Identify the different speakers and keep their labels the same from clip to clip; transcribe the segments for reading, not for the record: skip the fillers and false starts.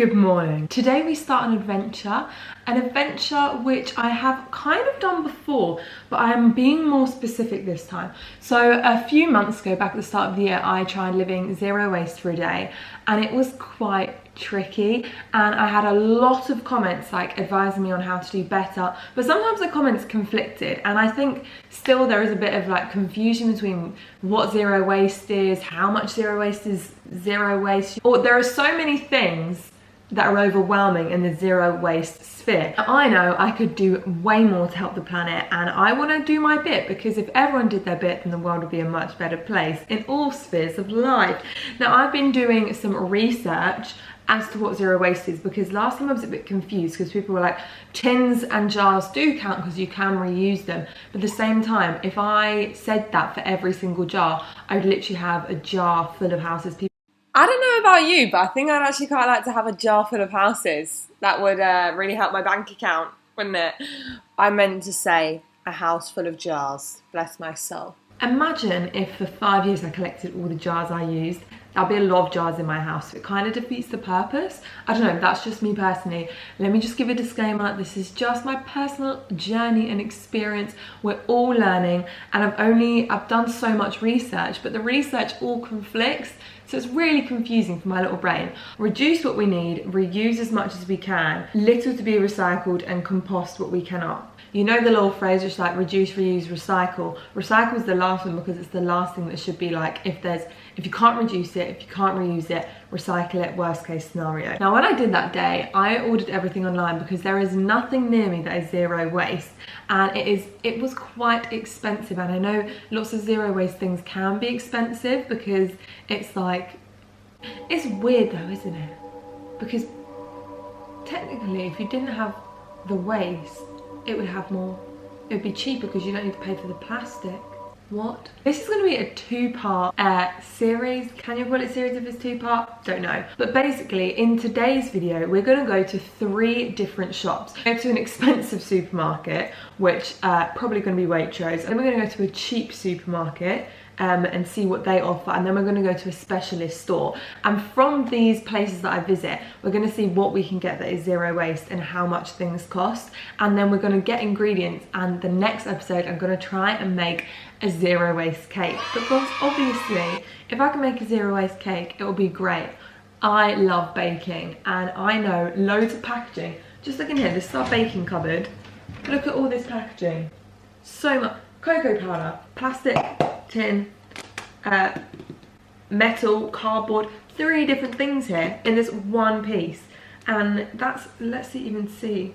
Speaker 1: Good morning. Today we start an adventure which I have kind of done before, but I am being more specific this time. So a few months ago, back at the start of the year, I tried living zero waste for a day, and it was quite tricky, and I had a lot of comments like advising me on how to do better, but sometimes the comments conflicted, and I think still there is a bit of like confusion between what zero waste is, how much zero waste is zero waste, or there are so many things that are overwhelming in the zero waste sphere. I know I could do way more to help the planet, and I want to do my bit, because if everyone did their bit, then the world would be a much better place in all spheres of life. Now, I've been doing some research as to what zero waste is, because last time I was a bit confused because people were like, tins and jars do count because you can reuse them, but at the same time, if I said that for every single jar, I would literally have a jar full of houses. I don't know about you, but I think I'd actually quite like to have a jar full of houses. That would really help my bank account, wouldn't it? I meant to say a house full of jars. Bless my soul. Imagine if for 5 years I collected all the jars I used. There'll be a lot of jars in my house. It kind of defeats the purpose. I don't know, that's just me personally. Let me just give a disclaimer. This is just my personal journey and experience. We're all learning, and I've done so much research, but the research all conflicts. So it's really confusing for my little brain. Reduce what we need, reuse as much as we can, little to be recycled, and compost what we cannot. You know the little phrase, just like reduce, reuse, recycle. Recycle is the last one because it's the last thing that should be like, if you can't reduce it, if you can't reuse it, recycle it, worst case scenario. Now, when I did that day, I ordered everything online because there is nothing near me that is zero waste. And it was quite expensive. And I know lots of zero waste things can be expensive because it's like, it's weird though, isn't it? Because technically, if you didn't have the waste, it would be cheaper because you don't need to pay for the plastic. What? This is going to be a two-part series. Can you call it series if it's two-part? Don't know. But basically, in today's video, we're going to go to 3 different shops. Go to an expensive supermarket, which probably going to be Waitrose. And we're going to go to a cheap supermarket and see what they offer, and then we're going to go to a specialist store, and from these places that I visit, we're going to see what we can get that is zero waste and how much things cost, and then we're going to get ingredients, and the next episode I'm going to try and make a zero waste cake, because obviously if I can make a zero waste cake, it will be great. I love baking, and I know loads of packaging. Just look in here, this is our baking cupboard. Look at all this packaging. So much cocoa powder, plastic, tin, metal, cardboard, 3 different things here in this one piece. And that's, let's even see,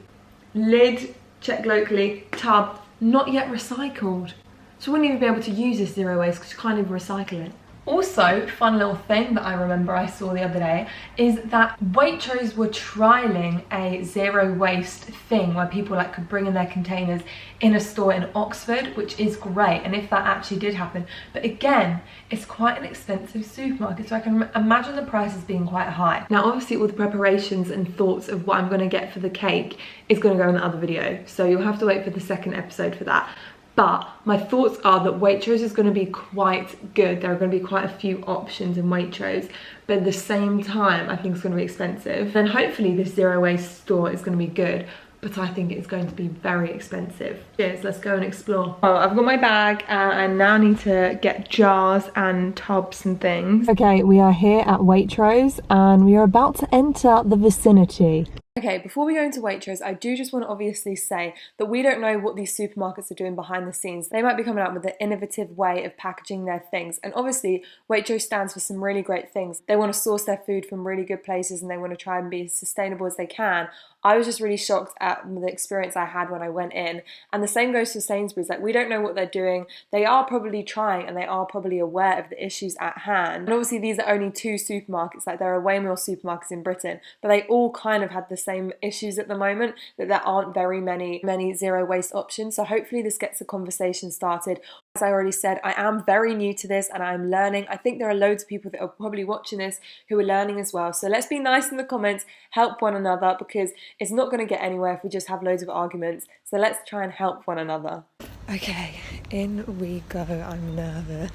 Speaker 1: lid, check locally, tub, not yet recycled. So we wouldn't even be able to use this zero waste because you can't even recycle it. Also, fun little thing that I remember I saw the other day is that Waitrose were trialing a zero waste thing where people like could bring in their containers in a store in Oxford, which is great, and if that actually did happen. But again, it's quite an expensive supermarket, so I can imagine the prices being quite high. Now, obviously all the preparations and thoughts of what I'm going to get for the cake is going to go in the other video, so you'll have to wait for the second episode for that. But my thoughts are that Waitrose is going to be quite good. There are going to be quite a few options in Waitrose, but at the same time, I think it's going to be expensive. And hopefully this zero waste store is going to be good, but I think it's going to be very expensive. Cheers, let's go and explore. Oh, I've got my bag, and I now need to get jars and tubs and things. Okay, we are here at Waitrose, and we are about to enter the vicinity. Okay, before we go into Waitrose, I do just want to obviously say that we don't know what these supermarkets are doing behind the scenes. They might be coming out with an innovative way of packaging their things. And obviously, Waitrose stands for some really great things. They want to source their food from really good places, and they want to try and be as sustainable as they can. I was just really shocked at the experience I had when I went in. And the same goes for Sainsbury's. Like, we don't know what they're doing. They are probably trying, and they are probably aware of the issues at hand. And obviously, these are only 2 supermarkets. Like, there are way more supermarkets in Britain, but they all kind of had the same issues at the moment, that there aren't very many zero waste options. So hopefully this gets the conversation started. As I already said, I am very new to this and I'm learning. I think there are loads of people that are probably watching this who are learning as well. So let's be nice in the comments, help one another, because it's not going to get anywhere if we just have loads of arguments. So let's try and help one another. Okay, in we go. I'm nervous.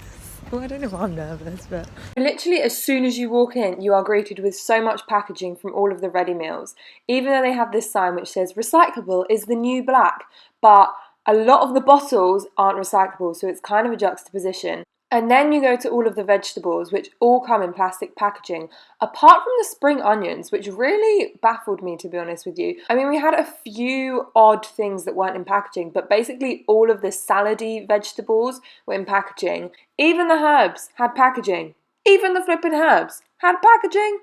Speaker 1: Oh, I don't know why I'm nervous, but...
Speaker 2: Literally, as soon as you walk in, you are greeted with so much packaging from all of the ready meals. Even though they have this sign which says, recyclable is the new black, but a lot of the bottles aren't recyclable, so it's kind of a juxtaposition. And then you go to all of the vegetables, which all come in plastic packaging, apart from the spring onions, which really baffled me, to be honest with you. I mean, we had a few odd things that weren't in packaging, but basically all of the salady vegetables were in packaging. Even the herbs had packaging. Even the flipping herbs had packaging.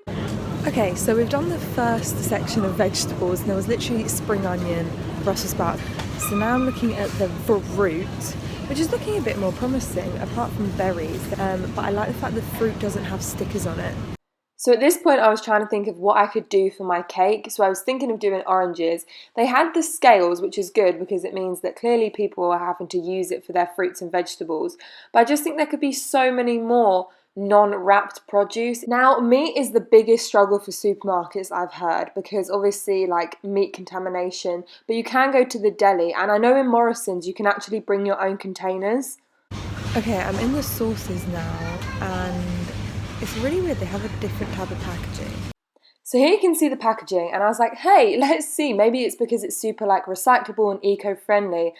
Speaker 1: Okay, so we've done the first section of vegetables, and there was literally spring onion, Brussels sprouts. So now I'm looking at the fruit, which is looking a bit more promising, apart from berries. But I like the fact that fruit doesn't have stickers on it.
Speaker 2: So at this point I was trying to think of what I could do for my cake. So I was thinking of doing oranges. They had the scales, which is good because it means that clearly people are having to use it for their fruits and vegetables. But I just think there could be so many more non-wrapped produce. Now, meat is the biggest struggle for supermarkets, I've heard, because obviously like meat contamination, but you can go to the deli, and I know in Morrison's you can actually bring your own containers.
Speaker 1: Okay, I'm in the sauces now, and it's really weird, they have a different type of packaging.
Speaker 2: So here you can see the packaging, and I was like, hey, let's see, maybe it's because it's super like recyclable and eco-friendly,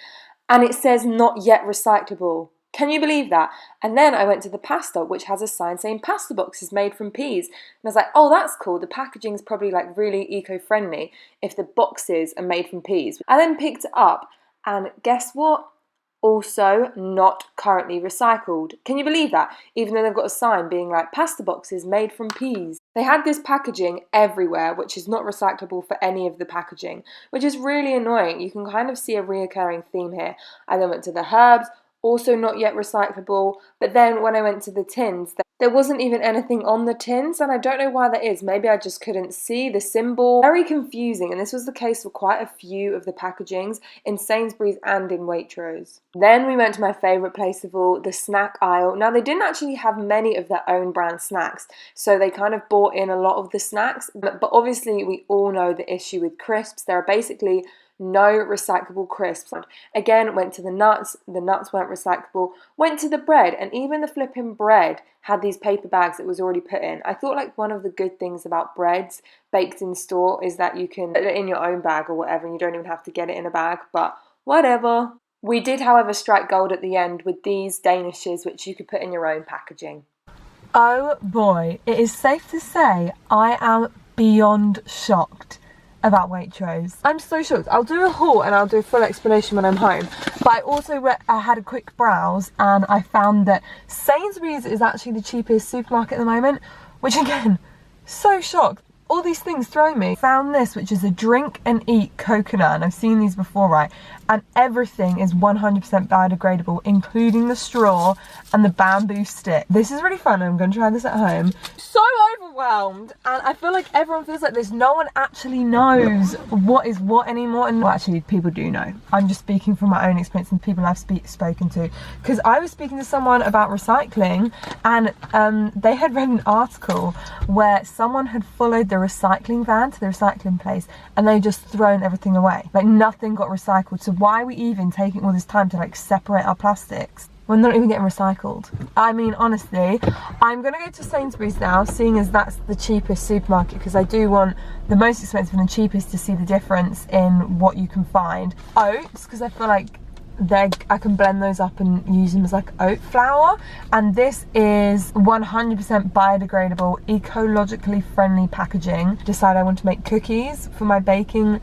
Speaker 2: and it says not yet recyclable. Can you believe that? And then I went to the pasta, which has a sign saying pasta boxes made from peas. And I was like, oh, that's cool. The packaging's probably like really eco-friendly if the boxes are made from peas. I then picked it up, and guess what? Also not currently recycled. Can you believe that? Even though they've got a sign being like pasta boxes made from peas. They had this packaging everywhere, which is not recyclable for any of the packaging, which is really annoying. You can kind of see a reoccurring theme here. I then went to the herbs, also not yet recyclable, but then when I went to the tins, there wasn't even anything on the tins, and I don't know why that is. Maybe I just couldn't see the symbol. Very confusing, and this was the case for quite a few of the packagings in Sainsbury's and in Waitrose. Then we went to my favourite place of all, the snack aisle. Now, they didn't actually have many of their own brand snacks, so they kind of bought in a lot of the snacks, but obviously we all know the issue with crisps. There are basically no recyclable crisps. Again, went to the nuts weren't recyclable. Went to the bread, and even the flipping bread had these paper bags that was already put in. I thought like one of the good things about breads baked in store is that you can put it in your own bag or whatever, and you don't even have to get it in a bag, but whatever. We did, however, strike gold at the end with these Danishes, which you could put in your own packaging.
Speaker 1: Oh boy, it is safe to say I am beyond shocked about Waitrose. I'm so shocked. I'll do a haul and I'll do a full explanation when I'm home. But I also I had a quick browse, and I found that Sainsbury's is actually the cheapest supermarket at the moment, which again, so shocked. All these things throw me. Found this, which is a drink and eat coconut, and I've seen these before, right? And everything is 100% biodegradable, including the straw and the bamboo stick. This is really fun, and I'm going to try this at home. So overwhelmed, and I feel like everyone feels like this. No one actually knows what is what anymore, and well, actually people do know. I'm just speaking from my own experience and people I've spoken to, because I was speaking to someone about recycling, and they had read an article where someone had followed the recycling van to the recycling place, and they just thrown everything away. Like nothing got recycled. So why are we even taking all this time to like separate our plastics? We're not even getting recycled. I mean, honestly, I'm gonna go to Sainsbury's now, seeing as that's the cheapest supermarket, because I do want the most expensive and the cheapest to see the difference in what you can find. Oats, because I feel like I can blend those up and use them as like oat flour. And this is 100% biodegradable, ecologically friendly packaging. Decided I want to make cookies for my baking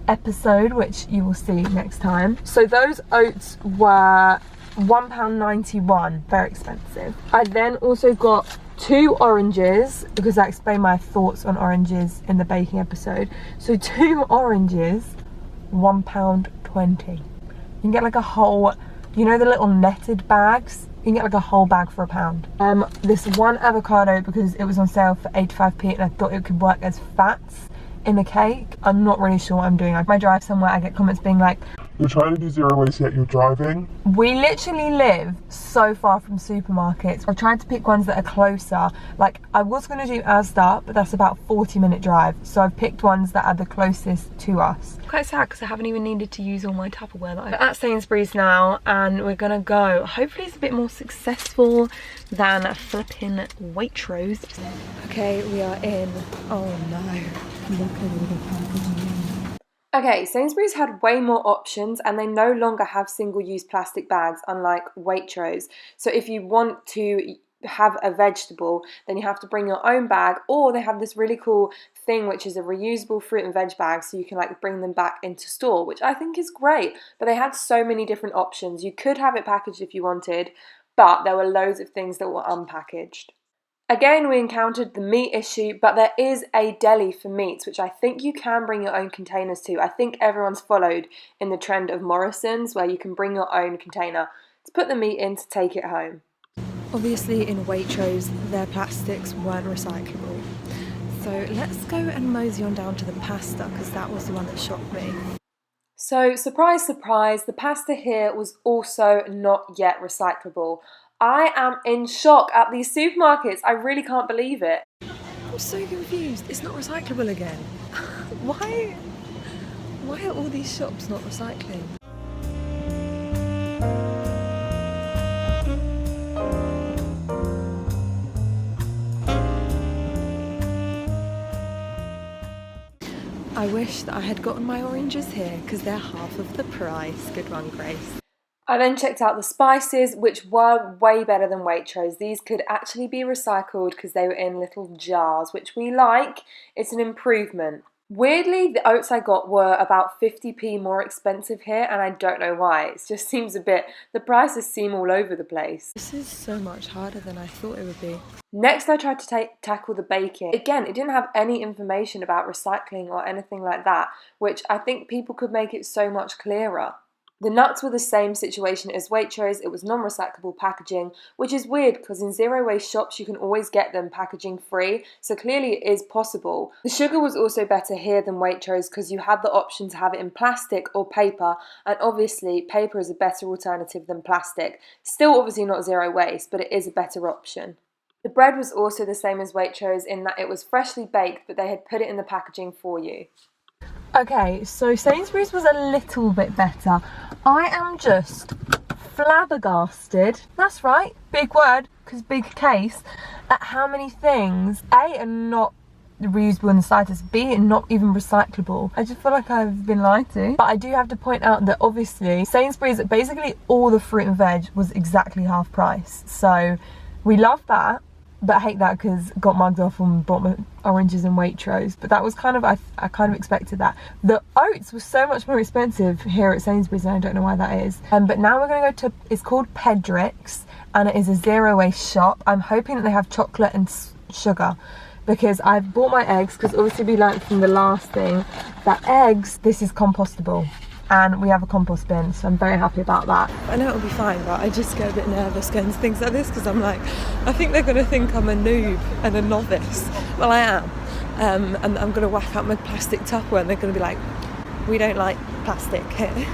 Speaker 1: episode, which you will see next time. So those oats were £1.91, very expensive. I then also got 2 oranges, because I explained my thoughts on oranges in the baking episode. So 2 oranges, £1.20. You can get like a whole, you know the little netted bags? You can get like a whole bag for £1. This one avocado, because it was on sale for 85p, and I thought it could work as fats in a cake. I'm not really sure what I'm doing. Like, when I drive somewhere, I get comments being like,
Speaker 3: You're trying to do zero waste yet you're driving?
Speaker 1: We literally live so far from supermarkets. I'm trying to pick ones that are closer. Like, I was going to do Asda, but that's about a 40-minute drive. So I've picked ones that are the closest to us. Quite sad because I haven't even needed to use all my Tupperware that We're at Sainsbury's now, and we're going to go. Hopefully it's a bit more successful than flipping Waitrose. Okay, we are in. Oh no. Look at all the packaging.
Speaker 2: Okay, Sainsbury's had way more options and they no longer have single-use plastic bags, unlike Waitrose. So if you want to have a vegetable, then you have to bring your own bag, or they have this really cool thing which is a reusable fruit and veg bag, so you can like bring them back into store, which I think is great. But they had so many different options. You could have it packaged if you wanted, but there were loads of things that were unpackaged. Again, we encountered the meat issue, but there is a deli for meats, which I think you can bring your own containers to. I think everyone's followed in the trend of Morrison's, where you can bring your own container to put the meat in to take it home.
Speaker 1: Obviously in Waitrose, their plastics weren't recyclable. So let's go and mosey on down to the pasta, because that was the one that shocked me.
Speaker 2: So, surprise, surprise, the pasta here was also not yet recyclable. I am in shock at these supermarkets. I really can't believe it.
Speaker 1: I'm so confused. It's not recyclable again. Why are all these shops not recycling? I wish that I had gotten my oranges here because they're half of the price. Good one, Grace.
Speaker 2: I then checked out the spices, which were way better than Waitrose. These could actually be recycled because they were in little jars, which we like. It's an improvement. Weirdly, the oats I got were about 50p more expensive here, and I don't know why. It just seems a bit, the prices seem all over the place.
Speaker 1: This is so much harder than I thought it would be.
Speaker 2: Next, I tried to tackle the baking. Again, it didn't have any information about recycling or anything like that, which I think people could make it so much clearer. The nuts were the same situation as Waitrose. It was non-recyclable packaging, which is weird because in zero waste shops you can always get them packaging free, so clearly it is possible. The sugar was also better here than Waitrose because you had the option to have it in plastic or paper, and obviously paper is a better alternative than plastic. Still obviously not zero waste, but it is a better option. The bread was also the same as Waitrose in that it was freshly baked, but they had put it in the packaging for you.
Speaker 1: Okay, so Sainsbury's was a little bit better. I am just flabbergasted, that's right, big word, because big case, at how many things, A, are not reusable in the slightest, B, are not even recyclable. I just feel like I've been lied to. But I do have to point out that obviously Sainsbury's, basically all the fruit and veg was exactly half price. So we love that. But I hate that because got mugged off and bought my oranges in Waitrose. But that was kind of, I kind of expected that. The oats were so much more expensive here at Sainsbury's, and I don't know why that is. But now we're going to go to, it's called Pedrick's, and it is a zero waste shop. I'm hoping that they have chocolate and sugar, because I've bought my eggs, because obviously we learned from the last thing that eggs, this is compostable. And we have a compost bin, so I'm very happy about that. I know it'll be fine, but I just get a bit nervous going to things like this because I'm like, I think they're going to think I'm a noob and a novice. Well, I am. And I'm going to whack out my plastic Tupperware and they're going to be like, we don't like plastic here.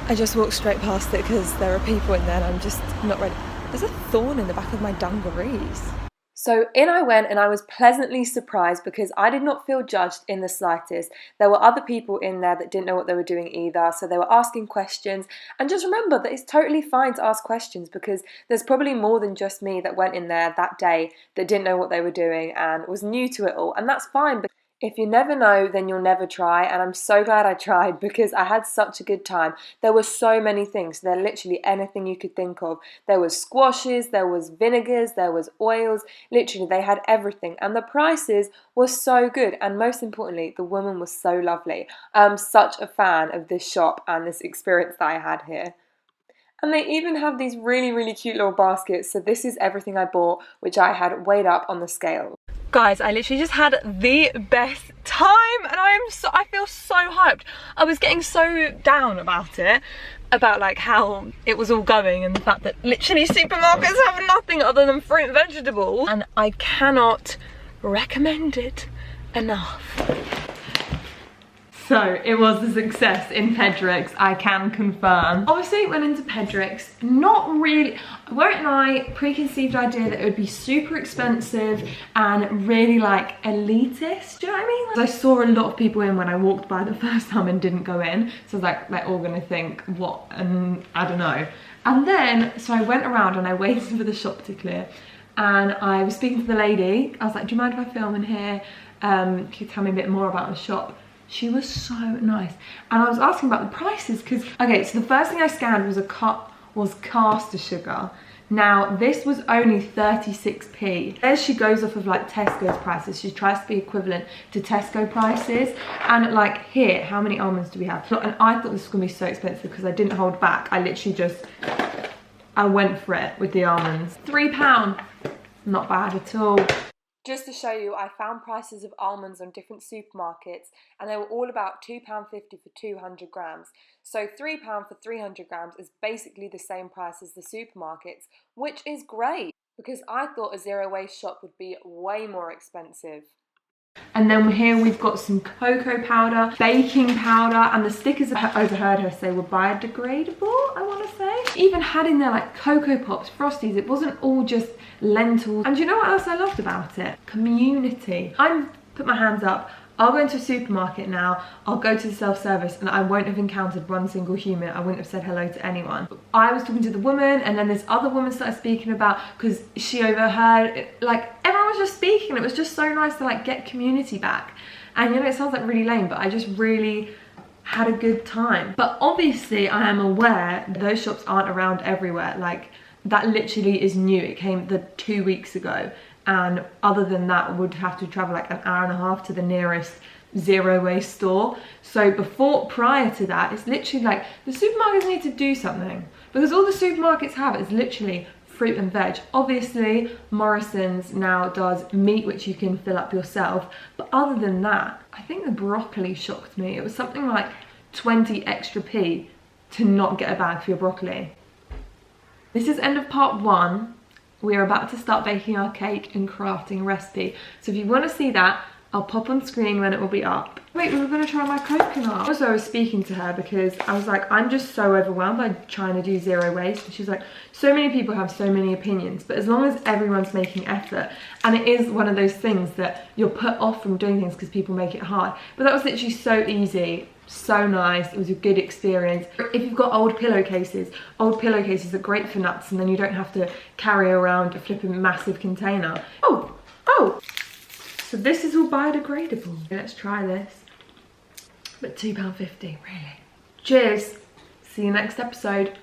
Speaker 1: I just walked straight past it because there are people in there and I'm just not ready. There's a thorn in the back of my dungarees.
Speaker 2: So in I went, and I was pleasantly surprised because I did not feel judged in the slightest. There were other people in there that didn't know what they were doing either, so they were asking questions. And just remember that it's totally fine to ask questions because there's probably more than just me that went in there that day that didn't know what they were doing and was new to it all, and that's fine. But if you never know, then you'll never try, and I'm so glad I tried because I had such a good time. There were so many things. There literally anything you could think of. There was squashes, there was vinegars, there was oils. Literally, they had everything, and the prices were so good, and most importantly, the woman was so lovely. I'm such a fan of this shop and this experience that I had here. And they even have these really, really cute little baskets. So this is everything I bought, which I had weighed up on the scale.
Speaker 1: Guys, I literally just had the best time and I feel so hyped. I was getting so down about it, about like how it was all going and the fact that literally supermarkets have nothing other than fruit and vegetables, and I cannot recommend it enough. So it was a success in Pedrick's, I can confirm. Obviously went into Pedrick's, not really, weren't my preconceived idea that it would be super expensive and really like elitist, do you know what I mean? I saw a lot of people in when I walked by the first time and didn't go in. So I was like, they're all gonna think what, and I don't know. And then, so I went around and I waited for the shop to clear. And I was speaking to the lady. I was like, do you mind if I film in here? Can you tell me a bit more about the shop? She was so nice. And I was asking about the prices because, okay, so the first thing I scanned was caster sugar. Now, this was only 36p. There she goes off of like Tesco's prices. She tries to be equivalent to Tesco prices. And like here, how many almonds do we have? And I thought this was gonna be so expensive because I didn't hold back. I literally just, I went for it with the almonds. £3, not bad at all.
Speaker 2: Just to show you, I found prices of almonds on different supermarkets and they were all about £2.50 for 200 grams. So £3 for 300 grams is basically the same price as the supermarkets, which is great because I thought a zero waste shop would be way more expensive.
Speaker 1: And then here we've got some cocoa powder, baking powder, and the stickers I overheard her say were biodegradable, I want to say. She even had in there like Cocoa Pops, Frosties. It wasn't all just lentils. And you know what else I loved about it? Community. I'm put my hands up. I'll go into a supermarket now, I'll go to the self-service and I won't have encountered one single human. I wouldn't have said hello to anyone. I was talking to the woman and then this other woman started speaking about, because she overheard, like everyone was just speaking. It was just so nice to like get community back. And you know, it sounds like really lame, but I just really had a good time. But obviously I am aware those shops aren't around everywhere. Like that literally is new. It came 2 weeks ago. And other than that, would have to travel like an hour and a half to the nearest zero waste store. So prior to that, it's literally like the supermarkets need to do something, because all the supermarkets have is literally fruit and veg. Obviously Morrison's now does meat, which you can fill up yourself, but other than that, I think the broccoli shocked me. It was something like 20 extra p to not get a bag for your broccoli. This is end of part 1. We are about to start baking our cake and crafting a recipe. So if you want to see that, I'll pop on screen when it will be up. Wait, we were going to try my coconut. Also, I was speaking to her because I was like, I'm just so overwhelmed by trying to do zero waste. And she's like, so many people have so many opinions, but as long as everyone's making effort, and it is one of those things that you're put off from doing things because people make it hard. But that was literally so easy. So nice. It was a good experience. If you've got old pillowcases are great for nuts, and then you don't have to carry around a flipping massive container. Oh, so this is all biodegradable. Let's try this. But £2.50, really. Cheers. See you next episode.